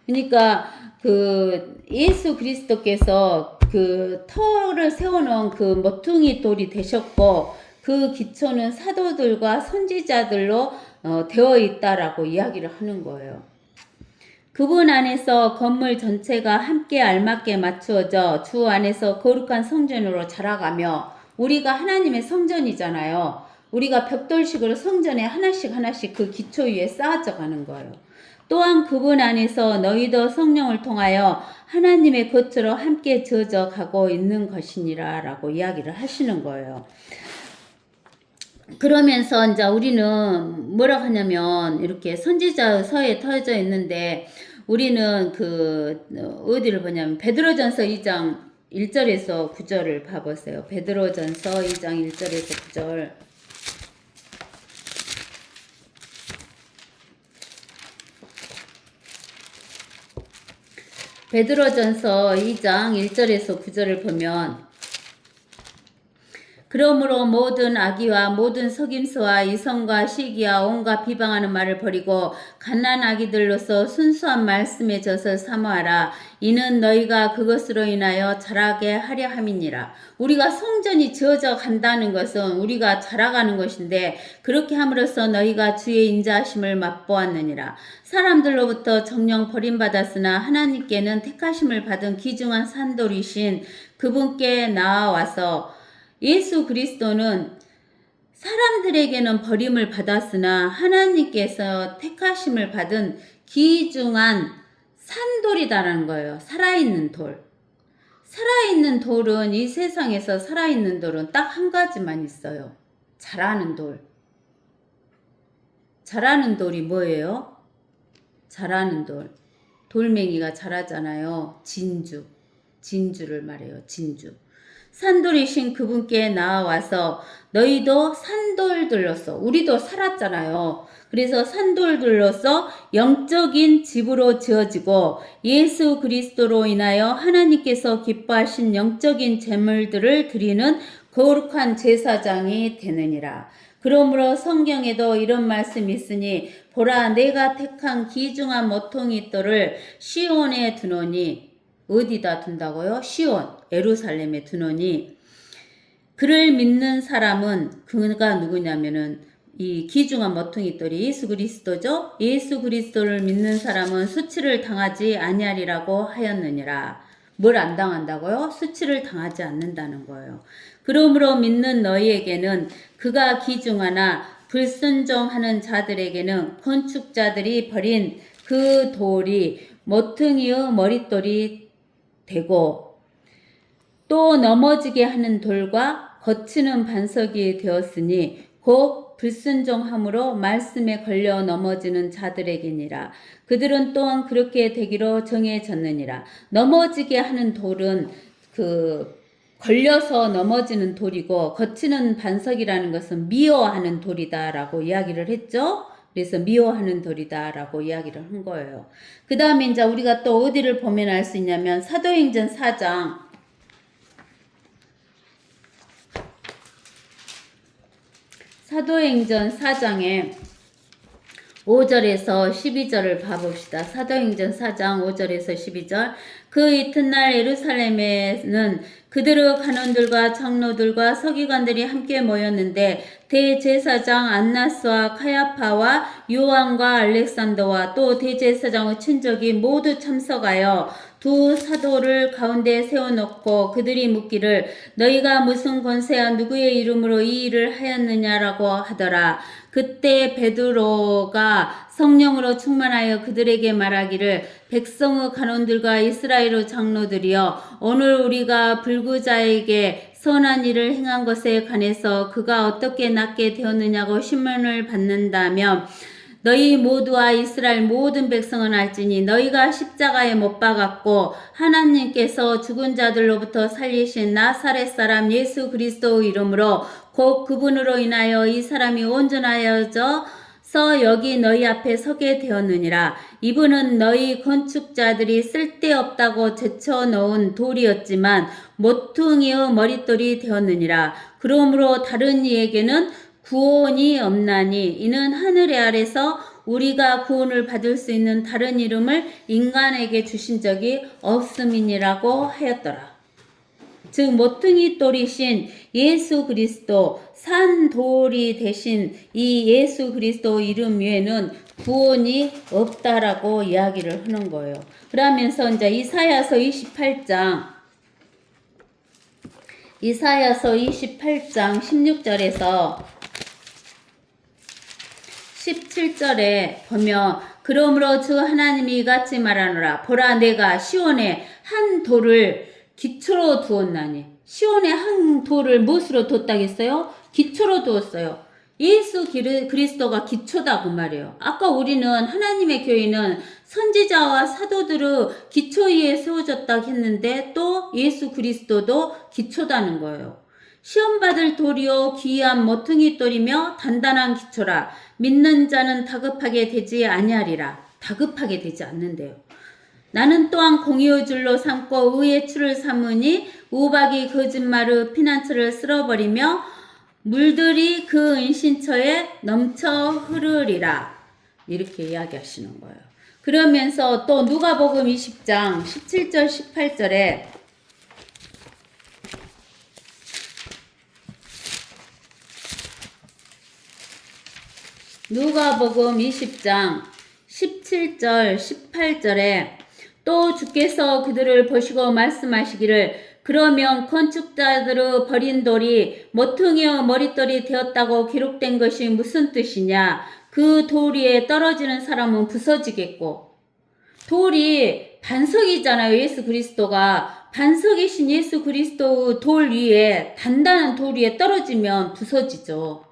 그러니까 그 예수 그리스도께서 그 터를 세워놓은 그 모퉁이 돌이 되셨고 그 기초는 사도들과 선지자들로 되어 있다라고 이야기를 하는 거예요. 그분 안에서 건물 전체가 함께 알맞게 맞추어져 주 안에서 거룩한 성전으로 자라가며 우리가 하나님의 성전이잖아요. 우리가 벽돌식으로 성전에 하나씩 하나씩 그 기초 위에 쌓아져 가는 거예요. 또한 그분 안에서 너희도 성령을 통하여 하나님의 것으로 함께 지어져 가고 있는 것이니라 라고 이야기를 하시는 거예요. 그러면서 이제 우리는 뭐라고 하냐면 이렇게 선지자 서에 터져 있는데 우리는 그 어디를 보냐면 베드로전서 2장 1절에서 9절을 봐보세요. 베드로전서 2장 1절에서 9절. 베드로전서 2장 1절에서 9절을 보면 그러므로 모든 악의와 모든 속임수와 이성과 시기와 온갖 비방하는 말을 버리고 갓난아기들로서 순수한 말씀의 젖을 사모하라. 이는 너희가 그것으로 인하여 자라게 하려 함이니라. 우리가 성전이 지어져 간다는 것은 우리가 자라가는 것인데 그렇게 함으로써 너희가 주의 인자하심을 맛보았느니라. 사람들로부터 정령 버림받았으나 하나님께는 택하심을 받은 귀중한 산돌이신 그분께 나아와서 예수 그리스도는 사람들에게는 버림을 받았으나 하나님께서 택하심을 받은 귀중한 산돌이다라는 거예요. 살아있는 돌. 살아있는 돌은 이 세상에서 살아있는 돌은 딱 한 가지만 있어요. 자라는 돌. 자라는 돌이 뭐예요? 자라는 돌. 돌멩이가 자라잖아요. 진주. 진주를 말해요. 진주. 산돌이신 그분께 나와서 너희도 산돌들로서 우리도 살았잖아요. 그래서 산돌들로서 영적인 집으로 지어지고 예수 그리스도로 인하여 하나님께서 기뻐하신 영적인 제물들을 드리는 거룩한 제사장이 되느니라. 그러므로 성경에도 이런 말씀이 있으니 보라 내가 택한 귀중한 모퉁이 돌을 시온에 두노니 어디다 둔다고요? 시온, 예루살렘에 두노니 그를 믿는 사람은 그가 누구냐면은 이 귀중한 모퉁이 돌이 예수 그리스도죠. 예수 그리스도를 믿는 사람은 수치를 당하지 아니하리라고 하였느니라. 뭘 안 당한다고요? 수치를 당하지 않는다는 거예요. 그러므로 믿는 너희에게는 그가 귀중하나 불순종하는 자들에게는 건축자들이 버린 그 돌이 모퉁이의 머릿돌이 되고 또 넘어지게 하는 돌과 거치는 반석이 되었으니 곧 불순종함으로 말씀에 걸려 넘어지는 자들에게니라. 그들은 또한 그렇게 되기로 정해졌느니라. 넘어지게 하는 돌은 걸려서 넘어지는 돌이고 거치는 반석이라는 것은 미워하는 돌이다라고 이야기를 했죠. 그래서 미워하는 돌이다라고 이야기를 한 거예요. 그 다음에 이제 우리가 또 어디를 보면 알 수 있냐면 사도행전 4장 사도행전 4장에 5절에서 12절을 봐봅시다. 사도행전 4장 5절에서 12절. 그 이튿날 예루살렘에는 그들의 간원들과 장로들과 서기관들이 함께 모였는데 대제사장 안나스와 카야파와 요한과 알렉산더와 또 대제사장의 친족이 모두 참석하여 두 사도를 가운데 세워놓고 그들이 묻기를 너희가 무슨 권세와 누구의 이름으로 이 일을 하였느냐라고 하더라. 그때 베드로가 성령으로 충만하여 그들에게 말하기를 백성의 간원들과 이스라엘의 장로들이여 오늘 우리가 불구자에게 선한 일을 행한 것에 관해서 그가 어떻게 낫게 되었느냐고 신문을 받는다며 너희 모두와 이스라엘 모든 백성은 알지니 너희가 십자가에 못 박았고 하나님께서 죽은 자들로부터 살리신 나사렛 사람 예수 그리스도의 이름으로 곧 그분으로 인하여 이 사람이 온전하여져서 여기 너희 앞에 서게 되었느니라. 이분은 너희 건축자들이 쓸데없다고 제쳐놓은 돌이었지만 모퉁이의 머릿돌이 되었느니라. 그러므로 다른 이에게는 구원이 없나니 이는 하늘 아래서 우리가 구원을 받을 수 있는 다른 이름을 인간에게 주신 적이 없음이니라고 하였더라. 즉 모퉁이 돌이신 예수 그리스도 산돌이 되신 이 예수 그리스도 이름 외에는 구원이 없다라고 이야기를 하는 거예요. 그러면서 이제 이사야서 28장 16절에서 17절에 보면 그러므로 주 하나님이 이같이 말하노라. 보라 내가 시온에 한 돌을 기초로 두었나니. 시온에 한 돌을 무엇으로 뒀다겠어요? 기초로 두었어요. 예수 그리스도가 기초다 그 말이에요. 아까 우리는 하나님의 교회는 선지자와 사도들의 기초 위에 세워졌다 했는데 또 예수 그리스도도 기초다는 거예요. 시험받을 돌이요 귀한 모퉁이 돌이며 단단한 기초라. 믿는 자는 다급하게 되지 아니하리라. 다급하게 되지 않는데요. 나는 또한 공의의 줄로 삼고 의의 추를 삼으니 우박이 거짓말의 피난처를 쓸어버리며 물들이 그 은신처에 넘쳐 흐르리라. 이렇게 이야기하시는 거예요. 그러면서 또 누가복음 20장 17절 18절에 누가복음 20장 17절 18절에 또 주께서 그들을 보시고 말씀하시기를 그러면 건축자들의 버린 돌이 모퉁이의 머릿돌이 되었다고 기록된 것이 무슨 뜻이냐? 그 돌 위에 떨어지는 사람은 부서지겠고 돌이 반석이잖아요. 예수 그리스도가 반석이신 예수 그리스도의 돌 위에 단단한 돌 위에 떨어지면 부서지죠.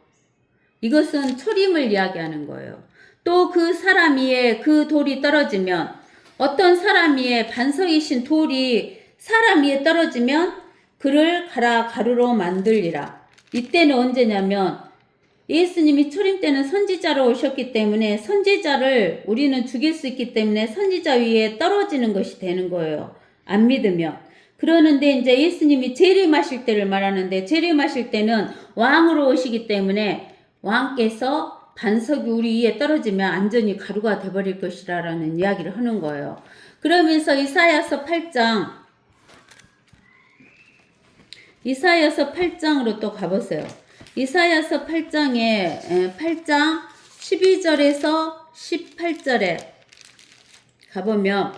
이것은 초림을 이야기하는 거예요. 또 그 사람 위에 그 돌이 떨어지면 어떤 사람 위에 반석이신 돌이 사람 위에 떨어지면 그를 가루로 만들리라. 이때는 언제냐면 예수님이 초림 때는 선지자로 오셨기 때문에 선지자를 우리는 죽일 수 있기 때문에 선지자 위에 떨어지는 것이 되는 거예요. 안 믿으면. 그러는데 이제 예수님이 재림하실 때를 말하는데 재림하실 때는 왕으로 오시기 때문에 왕께서 반석이 우리 위에 떨어지면 완전히 가루가 돼버릴 것이라는 이야기를 하는 거예요. 그러면서 이사야서 8장으로 또 가보세요. 이사야서 8장에 8장 12절에서 18절에 가보면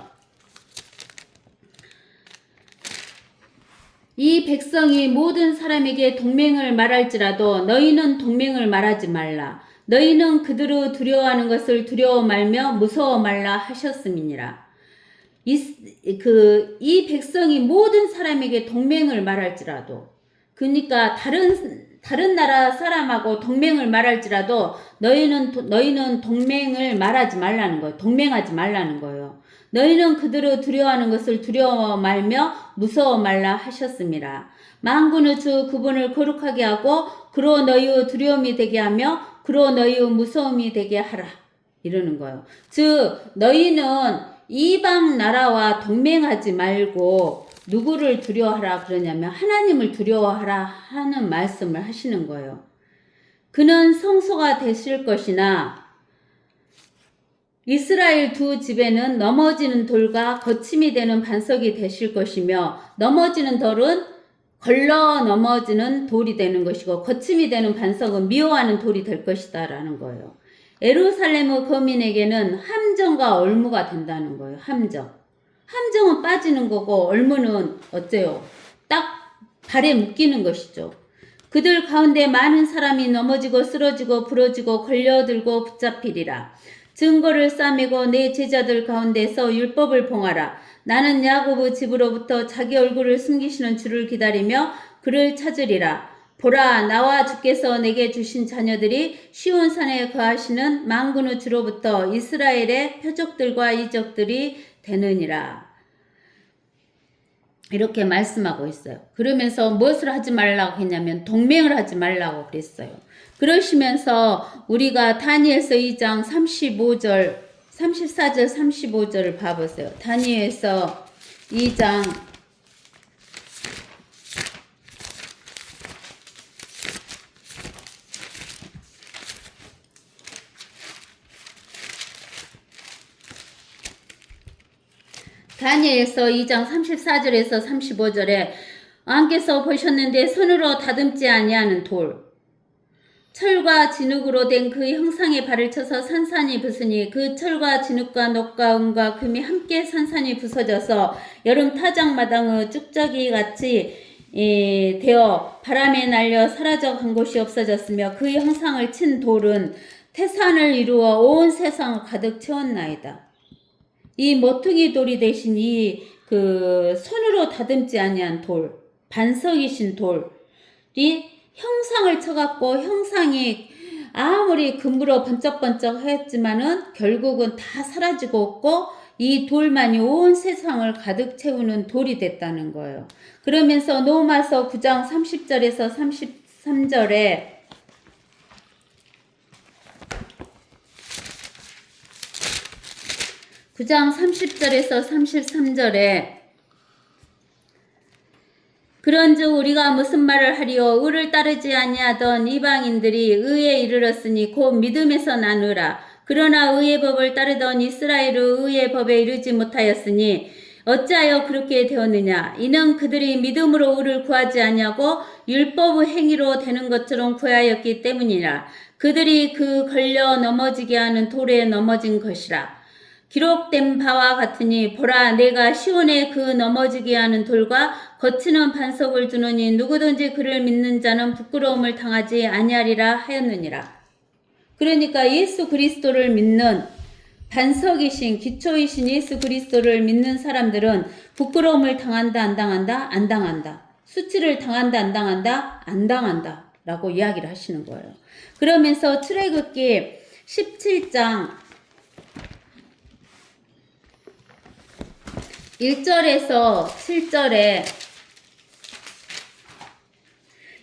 이 백성이 모든 사람에게 동맹을 말할지라도 너희는 동맹을 말하지 말라. 너희는 그들을 두려워하는 것을 두려워 말며 무서워 말라 하셨음이니라. 이 백성이 모든 사람에게 동맹을 말할지라도 그러니까 다른 나라 사람하고 동맹을 말할지라도 너희는 동맹을 말하지 말라는 거예요. 동맹하지 말라는 거예요. 너희는 그들을 두려워하는 것을 두려워 말며 무서워 말라 하셨습니다. 만군의 주 그분을 거룩하게 하고 그로 너희의 두려움이 되게 하며 그로 너희의 무서움이 되게 하라. 이러는 거예요. 즉 너희는 이방 나라와 동맹하지 말고 누구를 두려워하라 그러냐면 하나님을 두려워하라 하는 말씀을 하시는 거예요. 그는 성소가 되실 것이나 이스라엘 두 집에는 넘어지는 돌과 거침이 되는 반석이 되실 것이며 넘어지는 돌은 걸러 넘어지는 돌이 되는 것이고 거침이 되는 반석은 미워하는 돌이 될 것이다 라는 거예요. 예루살렘의 거민에게는 함정과 얼무가 된다는 거예요. 함정은 빠지는 거고 얼무는 어째요? 딱 발에 묶이는 것이죠. 그들 가운데 많은 사람이 넘어지고 쓰러지고 부러지고 걸려들고 붙잡히리라. 증거를 싸매고 내 제자들 가운데서 율법을 봉하라. 나는 야곱의 집으로부터 자기 얼굴을 숨기시는 주를 기다리며 그를 찾으리라. 보라, 나와 주께서 내게 주신 자녀들이 시온산에 거하시는 만군의 주로부터 이스라엘의 표적들과 이적들이 되느니라. 이렇게 말씀하고 있어요. 그러면서 무엇을 하지 말라고 했냐면 동맹을 하지 말라고 그랬어요. 그러시면서 우리가 다니엘서 2장 34절 35절을 봐보세요. 다니엘서 2장 34절에서 35절에 왕께서 보셨는데 손으로 다듬지 아니하는 돌 철과 진흙으로 된 그 형상의 발을 쳐서 산산이 부수니 그 철과 진흙과 녹과 은과 금이 함께 산산이 부서져서 여름 타작마당의 쭉저기 같이 되어 바람에 날려 사라져 간 곳이 없어졌으며 그 형상을 친 돌은 태산을 이루어 온 세상을 가득 채웠나이다. 이 모퉁이 돌이 대신 손으로 다듬지 아니한 돌, 반석이신 돌이 형상을 쳐갖고 형상이 아무리 금으로 번쩍번쩍 했지만은 결국은 다 사라지고 없고 이 돌만이 온 세상을 가득 채우는 돌이 됐다는 거예요. 그러면서 로마서 9장 30절에서 33절에 9장 30절에서 33절에 그런즉 우리가 무슨 말을 하리요 의를 따르지 아니하던 이방인들이 의에 이르렀으니 곧 믿음에서 나누라. 그러나 의의 법을 따르던 이스라엘의 의의 법에 이르지 못하였으니 어찌하여 그렇게 되었느냐. 이는 그들이 믿음으로 의를 구하지 아니하고 율법의 행위로 되는 것처럼 구하였기 때문이라. 그들이 그 걸려 넘어지게 하는 돌에 넘어진 것이라. 기록된 바와 같으니 보라 내가 시온에 그 넘어지게 하는 돌과 거치는 반석을 두노니 누구든지 그를 믿는 자는 부끄러움을 당하지 아니하리라 하였느니라. 그러니까 예수 그리스도를 믿는 반석이신 기초이신 예수 그리스도를 믿는 사람들은 부끄러움을 당한다 안 당한다? 안 당한다. 수치를 당한다 안 당한다? 안 당한다 라고 이야기를 하시는 거예요. 그러면서 출애굽기 17장 1절에서 7절에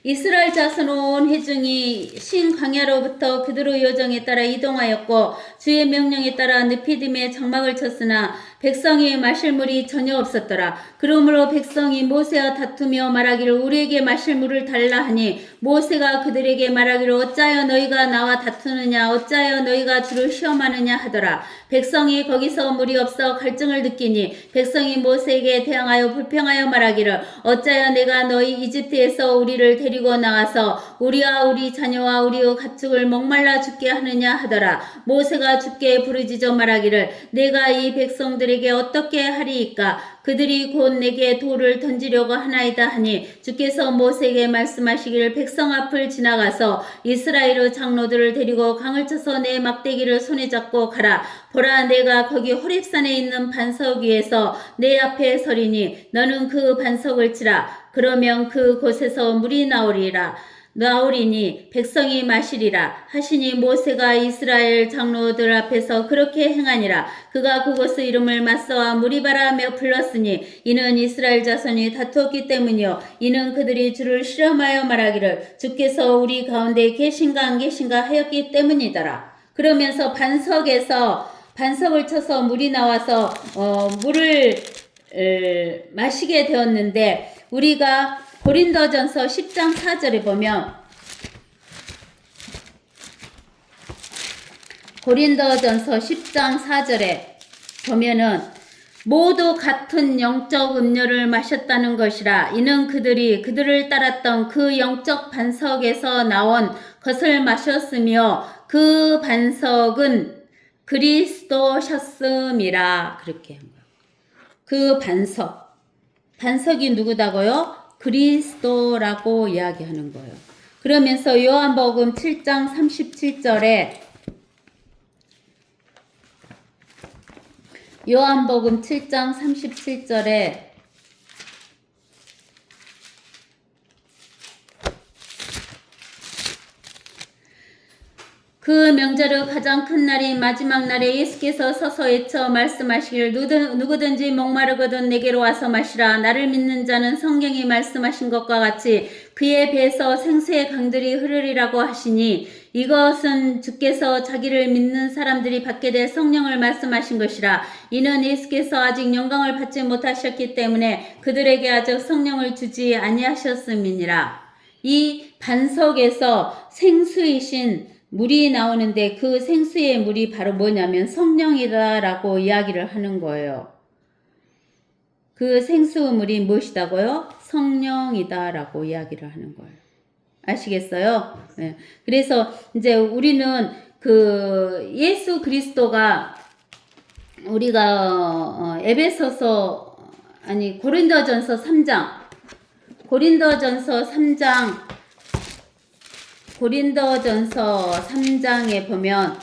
이스라엘 자손 온 회중이 신 광야로부터 그들의 요정에 따라 이동하였고 주의 명령에 따라 느피딤에 장막을 쳤으나 백성이 마실 물이 전혀 없었더라. 그러므로 백성이 모세와 다투며 말하기를 우리에게 마실 물을 달라 하니 모세가 그들에게 말하기를 어찌하여 너희가 나와 다투느냐 어찌하여 너희가 주를 시험하느냐 하더라. 백성이 거기서 물이 없어 갈증을 느끼니 백성이 모세에게 대항하여 불평하여 말하기를 어찌하여 내가 너희 이집트에서 우리를 데리고 나와서 우리와 우리 자녀와 우리의 가축을 목말라 죽게 하느냐 하더라. 모세가 주께 부르짖어 말하기를 내가 이 백성들에게 어떻게 하리이까. 그들이 곧 내게 돌을 던지려고 하나이다 하니 주께서 모세에게 말씀하시기를 백성 앞을 지나가서 이스라엘의 장로들을 데리고 강을 쳐서 내 막대기를 손에 잡고 가라. 보라 내가 거기 호렙산에 있는 반석 위에서 내 앞에 서리니 너는 그 반석을 치라. 그러면 그 곳에서 물이 나오리니 백성이 마시리라 하시니 모세가 이스라엘 장로들 앞에서 그렇게 행하니라. 그가 그곳의 이름을 마사와 무리바라며 불렀으니 이는 이스라엘 자손이 다투었기 때문이요 이는 그들이 주를 실험하여 말하기를 주께서 우리 가운데 계신가 안 계신가 하였기 때문이더라. 그러면서 반석을 쳐서 물이 나와서 물을 마시게 되었는데 우리가 고린도전서 10장 4절에 보면 고린도전서 10장 4절에 보면은 모두 같은 영적 음료를 마셨다는 것이라. 이는 그들이 그들을 따랐던 그 영적 반석에서 나온 것을 마셨으며 그 반석은 그리스도셨음이라. 그렇게 한 거예요. 그 반석이 누구다고요? 그리스도라고 이야기하는 거예요. 그러면서 요한복음 7장 37절에 요한복음 7장 37절에 그 명절의 가장 큰 날이 마지막 날에 예수께서 서서 외쳐 말씀하시기를 누구든지 목마르거든 내게로 와서 마시라. 나를 믿는 자는 성경이 말씀하신 것과 같이 그의 배에서 생수의 강들이 흐르리라고 하시니 이것은 주께서 자기를 믿는 사람들이 받게 될 성령을 말씀하신 것이라. 이는 예수께서 아직 영광을 받지 못하셨기 때문에 그들에게 아직 성령을 주지 아니하셨음이니라. 이 반석에서 생수이신 물이 나오는데 그 생수의 물이 바로 뭐냐면 성령이다라고 이야기를 하는 거예요. 그 생수물이 무엇이다고요? 성령이다라고 이야기를 하는 거예요. 아시겠어요? 네. 그래서 이제 우리는 그 예수 그리스도가 우리가 고린도전서 3장에 보면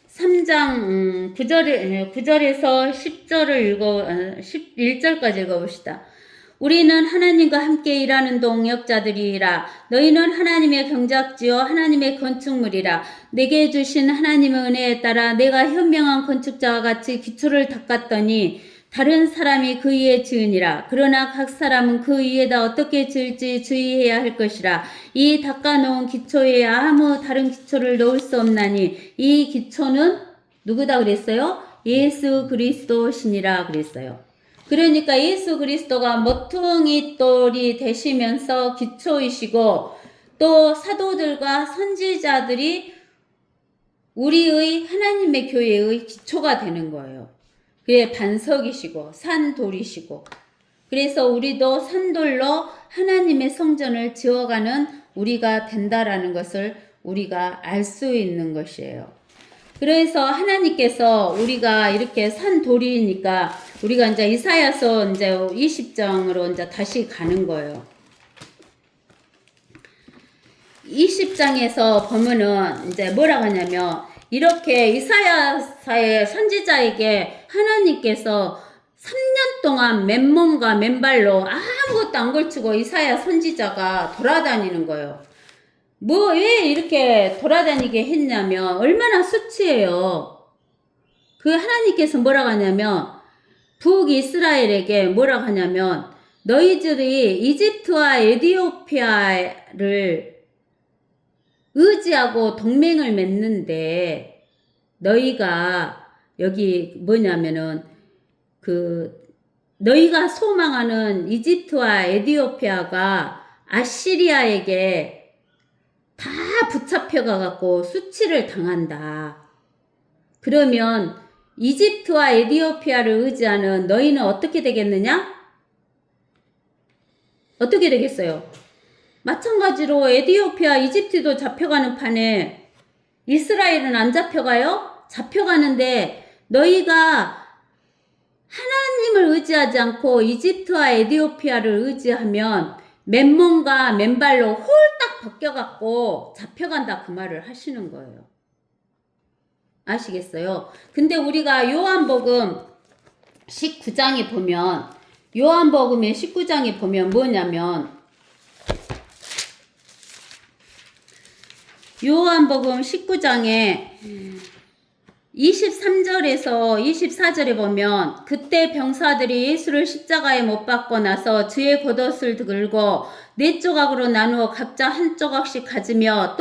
3장 9절에서 11절까지 읽어봅시다. 우리는 하나님과 함께 일하는 동역자들이라. 너희는 하나님의 경작지요 하나님의 건축물이라. 내게 주신 하나님의 은혜에 따라 내가 현명한 건축자와 같이 기초를 닦았더니 다른 사람이 그 위에 지으니라. 그러나 각 사람은 그 위에다 어떻게 지을지 주의해야 할 것이라. 이 닦아놓은 기초에 아무 다른 기초를 넣을 수 없나니 이 기초는 누구다 그랬어요? 예수 그리스도시니라 그랬어요. 그러니까 예수 그리스도가 모퉁이 돌이 되시면서 기초이시고 또 사도들과 선지자들이 우리의 하나님의 교회의 기초가 되는 거예요. 그게 반석이시고 산돌이시고 그래서 우리도 산돌로 하나님의 성전을 지어가는 우리가 된다라는 것을 우리가 알 수 있는 것이에요. 그래서 하나님께서 우리가 이렇게 산돌이니까 우리가 이제 이사야서 이제 20장으로 이제 다시 가는 거예요. 20장에서 보면은 이제 뭐라고 하냐면 이렇게 이사야서의 선지자에게 하나님께서 3년 동안 맨몸과 맨발로 아무것도 안 걸치고 이사야 선지자가 돌아다니는 거예요. 뭐 왜 이렇게 돌아다니게 했냐면 얼마나 수치해요. 그 하나님께서 뭐라고 하냐면 북이스라엘에게 뭐라고 하냐면 너희들이 이집트와 에디오피아를 의지하고 동맹을 맺는데 너희가 여기 뭐냐면은 너희가 소망하는 이집트와 에디오피아가 아시리아에게 다 붙잡혀가 갖고 수치를 당한다. 그러면 이집트와 에디오피아를 의지하는 너희는 어떻게 되겠느냐? 어떻게 되겠어요? 마찬가지로 에디오피아, 이집트도 잡혀가는 판에 이스라엘은 안 잡혀가요? 잡혀가는데 너희가 하나님을 의지하지 않고 이집트와 에디오피아를 의지하면 맨몸과 맨발로 홀딱 벗겨갖고 잡혀간다 그 말을 하시는 거예요. 아시겠어요? 근데 우리가 요한복음 19장에 보면 요한복음의 19장에 보면 뭐냐면 요한복음 19장에 23절에서 24절에 보면 그때 병사들이 예수를 십자가에 못 박고 나서 주의 겉옷을 들고 네 조각으로 나누어 각자 한 조각씩 가지며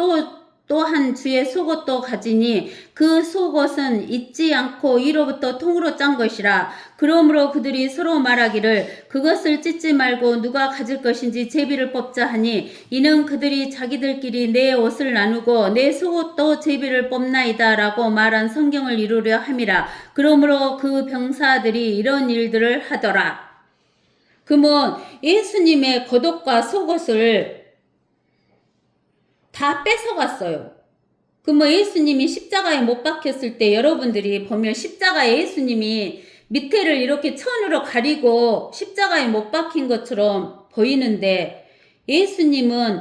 또한 주의 속옷도 가지니 그 속옷은 잊지 않고 이로부터 통으로 짠 것이라. 그러므로 그들이 서로 말하기를 그것을 찢지 말고 누가 가질 것인지 제비를 뽑자 하니 이는 그들이 자기들끼리 내 옷을 나누고 내 속옷도 제비를 뽑나이다 라고 말한 성경을 이루려 함이라. 그러므로 그 병사들이 이런 일들을 하더라. 그러면 예수님의 겉옷과 속옷을 다 뺏어갔어요. 그러면 예수님이 십자가에 못 박혔을 때 여러분들이 보면 십자가에 예수님이 밑에를 이렇게 천으로 가리고 십자가에 못 박힌 것처럼 보이는데 예수님은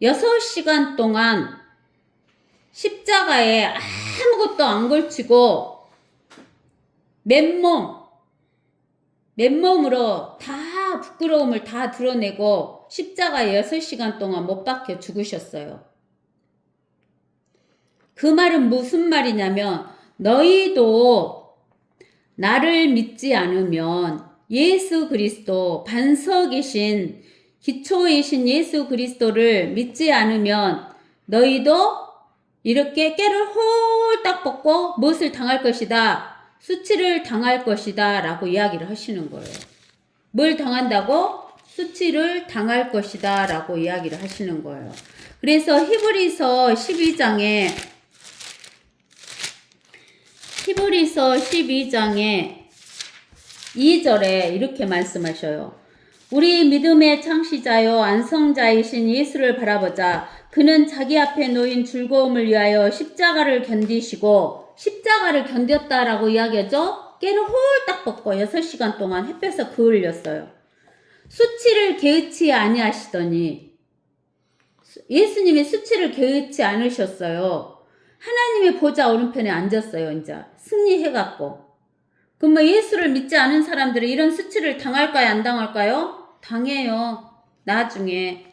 6시간 동안 십자가에 아무것도 안 걸치고 맨몸으로 다 부끄러움을 다 드러내고 십자가에 6시간 동안 못 박혀 죽으셨어요. 그 말은 무슨 말이냐면 너희도 나를 믿지 않으면 예수 그리스도 반석이신 기초이신 예수 그리스도를 믿지 않으면 너희도 이렇게 깨를 홀딱 벗고 무엇을 당할 것이다. 수치를 당할 것이다 라고 이야기를 하시는 거예요. 뭘 당한다고? 수치를 당할 것이다 라고 이야기를 하시는 거예요. 그래서 히브리서 12장에 2절에 이렇게 말씀하셔요. 우리 믿음의 창시자요 안성자이신 예수를 바라보자. 그는 자기 앞에 놓인 즐거움을 위하여 십자가를 견뎠다라고 이야기하죠. 깨를 홀딱 벗고 6시간 동안 햇볕에 그을렸어요. 수치를 개의치 아니하시더니 예수님이 수치를 개의치 않으셨어요. 하나님의 보좌 오른편에 앉았어요. 이제 승리해갖고. 그럼 예수를 믿지 않은 사람들이 이런 수치를 당할까요? 안 당할까요? 당해요. 나중에.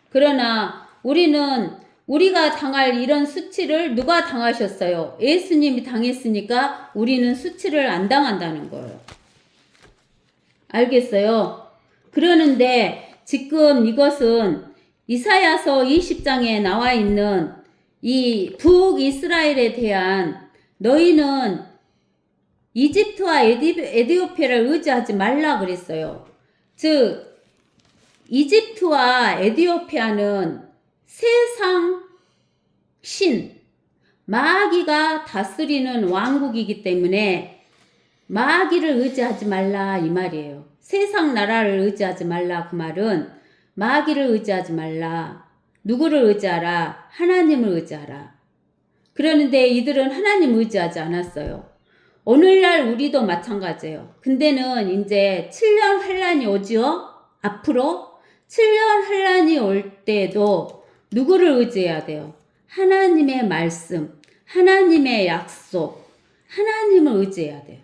그러나 우리가 당할 이런 수치를 누가 당하셨어요? 예수님이 당했으니까 우리는 수치를 안 당한다는 거예요. 알겠어요? 그러는데 지금 이것은 이사야서 20장에 나와 있는 이 북이스라엘에 대한 너희는 이집트와 에디오피아를 의지하지 말라 그랬어요. 즉 이집트와 에디오피아는 세상 신, 마귀가 다스리는 왕국이기 때문에 마귀를 의지하지 말라 이 말이에요. 세상 나라를 의지하지 말라 그 말은 마귀를 의지하지 말라. 누구를 의지하라? 하나님을 의지하라. 그러는데 이들은 하나님 의지하지 않았어요. 오늘날 우리도 마찬가지예요. 근데는 이제 7년 환란이 오지요? 앞으로 7년 환란이 올 때도 누구를 의지해야 돼요? 하나님의 말씀, 하나님의 약속, 하나님을 의지해야 돼요.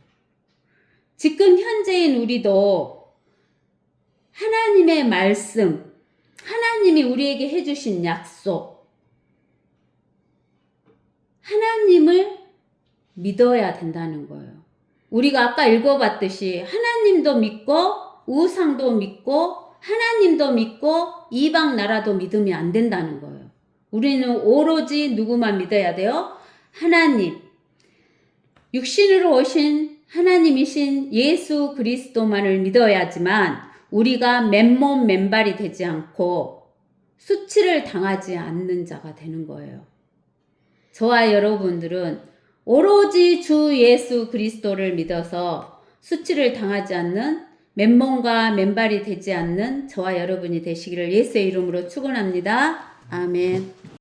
지금 현재인 우리도 하나님의 말씀, 하나님이 우리에게 해주신 약속, 하나님을 믿어야 된다는 거예요. 우리가 아까 읽어봤듯이 하나님도 믿고 우상도 믿고 하나님도 믿고 이방 나라도 믿으면 안 된다는 거예요. 우리는 오로지 누구만 믿어야 돼요? 하나님. 육신으로 오신 하나님이신 예수 그리스도만을 믿어야지만 우리가 맨몸 맨발이 되지 않고 수치를 당하지 않는 자가 되는 거예요. 저와 여러분들은 오로지 주 예수 그리스도를 믿어서 수치를 당하지 않는 맨몸과 맨발이 되지 않는 저와 여러분이 되시기를 예수의 이름으로 축원합니다. 아멘.